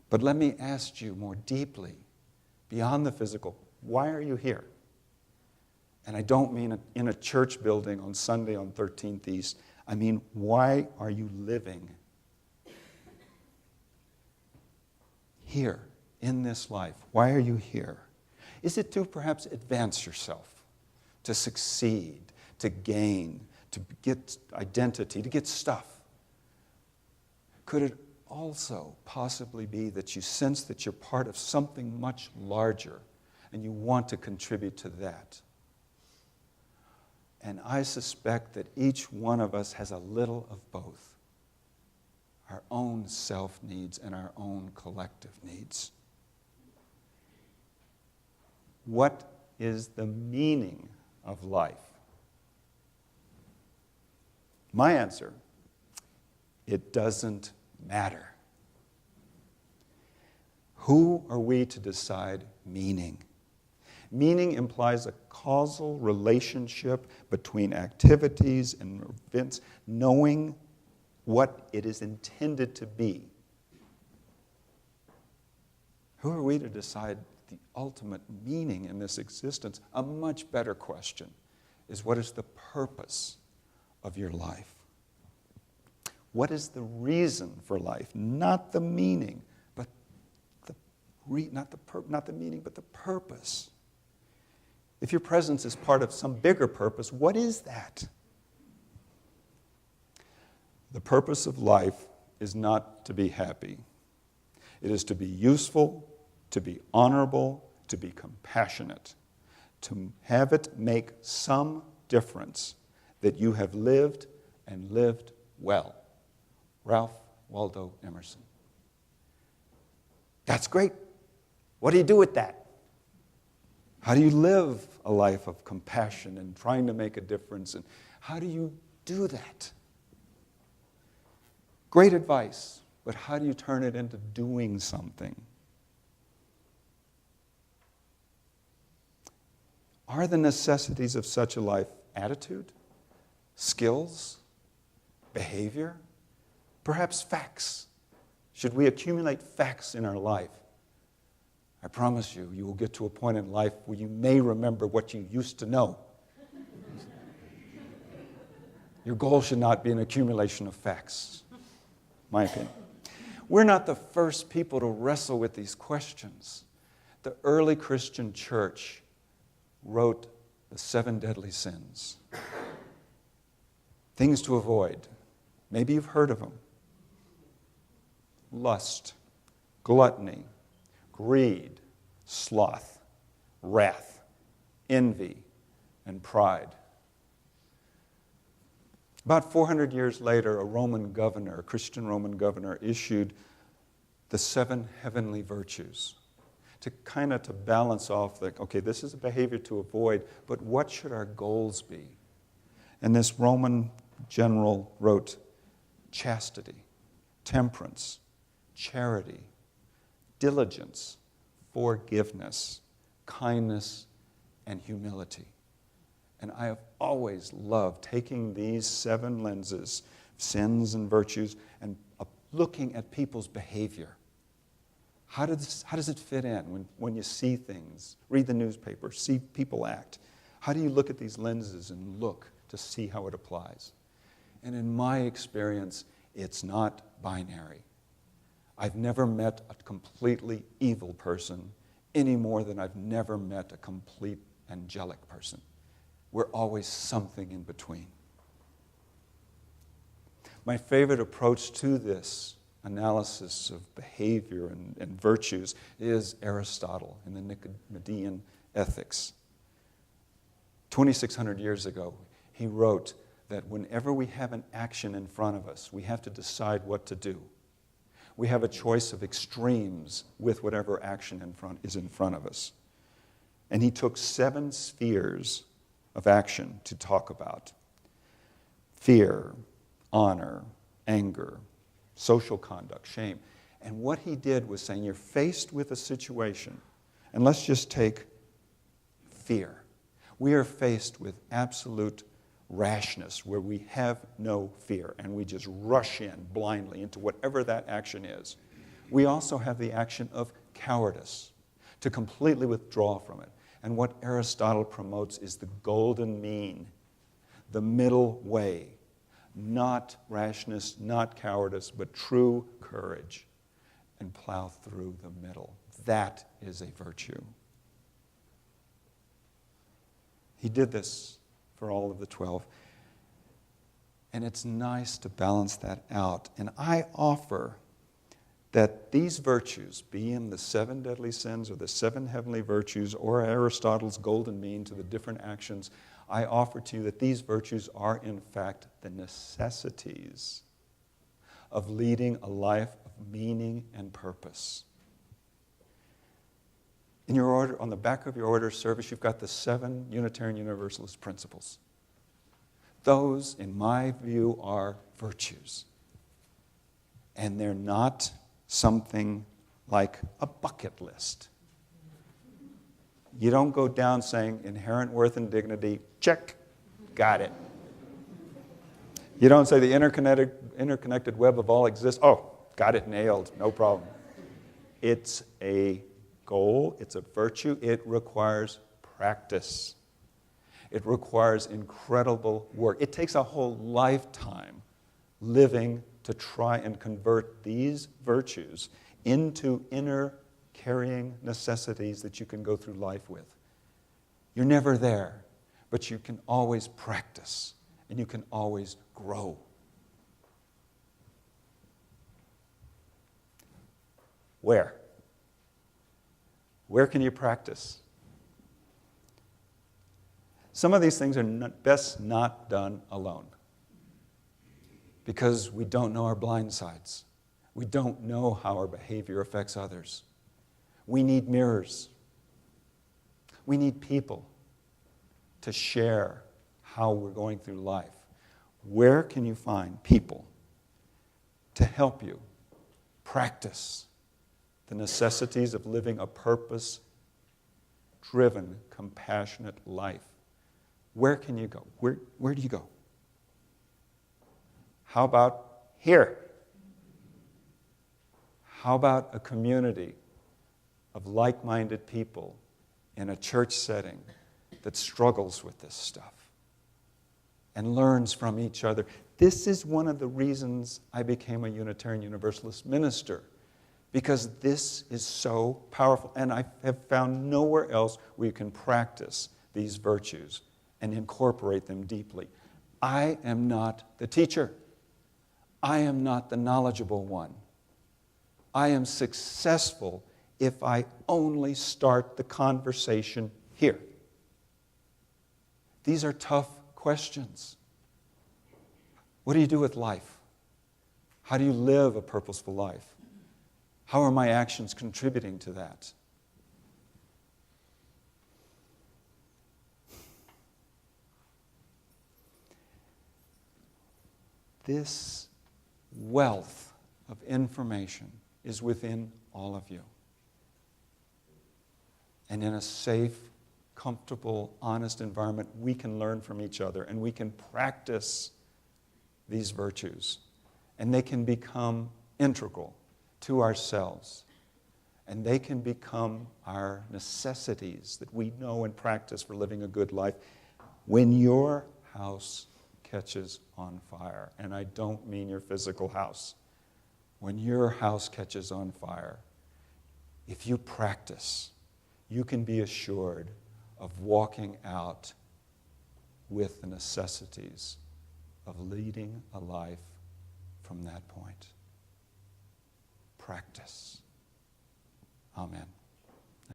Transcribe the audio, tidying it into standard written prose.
But let me ask you more deeply, beyond the physical, why are you here? And I don't mean in a church building on Sunday on 13th East. I mean, why are you living here in this life? Why are you here? Is it to perhaps advance yourself, to succeed, to gain, to get identity, to get stuff? Could it also possibly be that you sense that you're part of something much larger and you want to contribute to that? And I suspect that each one of us has a little of both. Our own self needs and our own collective needs. What is the meaning of life? My answer, it doesn't matter. Who are we to decide meaning? Meaning implies a causal relationship between activities and events, knowing what it is intended to be. Who are we to decide the ultimate meaning in this existence? A much better question is, what is the purpose of your life? What is the reason for life? Not the meaning, but not the meaning, but the purpose. If your presence is part of some bigger purpose, what is that? The purpose of life is not to be happy. It is to be useful, to be honorable, to be compassionate, to have it make some difference that you have lived and lived well. Ralph Waldo Emerson. That's great. What do you do with that? How do you live a life of compassion and trying to make a difference? And how do you do that? Great advice, but how do you turn it into doing something? Are the necessities of such a life attitude, skills, behavior, perhaps facts? Should we accumulate facts in our life? I promise you, you will get to a point in life where you may remember what you used to know. Your goal should not be an accumulation of facts, my opinion. We're not the first people to wrestle with these questions. The early Christian church wrote the 7 deadly sins. Things to avoid. Maybe you've heard of them. Lust, gluttony, greed, sloth, wrath, envy, and pride. About 400 years later, a Christian Roman governor, issued the 7 heavenly virtues to balance off okay, this is a behavior to avoid, but what should our goals be? And this Roman general wrote chastity, temperance, charity, diligence, forgiveness, kindness, and humility. And I have always loved taking these 7 lenses, sins and virtues, and looking at people's behavior. How does it fit in when you see things, read the newspaper, see people act? How do you look at these lenses and look to see how it applies? And in my experience, it's not binary. I've never met a completely evil person any more than I've never met a complete angelic person. We're always something in between. My favorite approach to this analysis of behavior and virtues is Aristotle in the Nicomachean Ethics. 2,600 years ago, he wrote that whenever we have an action in front of us, we have to decide what to do. We have a choice of extremes with whatever action is in front of us. And he took 7 spheres of action to talk about: fear, honor, anger, social conduct, shame. And what he did was saying, you're faced with a situation, and let's just take fear. We are faced with absolute rashness where we have no fear and we just rush in blindly into whatever that action is. We also have the action of cowardice, to completely withdraw from it. And what Aristotle promotes is the golden mean, the middle way. Not rashness, not cowardice, but true courage, and plow through the middle. That is a virtue. He did this for all of the 12. And it's nice to balance that out. And I offer that these virtues, be them the 7 deadly sins or the 7 heavenly virtues or Aristotle's golden mean to the different actions, I offer to you that these virtues are in fact the necessities of leading a life of meaning and purpose. In your order, on the back of your order of service, you've got the 7 Unitarian Universalist principles. Those, in my view, are virtues. And they're not something like a bucket list. You don't go down saying inherent worth and dignity, check, got it. You don't say the interconnected web of all exists, oh, got it nailed, no problem. It's a goal, it's a virtue, it requires practice. It requires incredible work. It takes a whole lifetime living to try and convert these virtues into inner carrying necessities that you can go through life with. You're never there, but you can always practice and you can always grow. Where? Where can you practice? Some of these things are best not done alone because we don't know our blind sides. We don't know how our behavior affects others. We need mirrors. We need people to share how we're going through life. Where can you find people to help you practice the necessities of living a purpose-driven, compassionate life? Where can you go? Where do you go? How about here? How about a community of like-minded people in a church setting that struggles with this stuff and learns from each other? This is one of the reasons I became a Unitarian Universalist minister, because this is so powerful, and I have found nowhere else where you can practice these virtues and incorporate them deeply. I am not the teacher. I am not the knowledgeable one. I am successful if I only start the conversation here. These are tough questions. What do you do with life? How do you live a purposeful life? How are my actions contributing to that? This wealth of information is within all of you. And in a safe, comfortable, honest environment, we can learn from each other and we can practice these virtues. And they can become integral to ourselves. And they can become our necessities that we know and practice for living a good life. When your house catches on fire, and I don't mean your physical house, when your house catches on fire, if you practice, you can be assured of walking out with the necessities of leading a life from that point. Practice. Amen.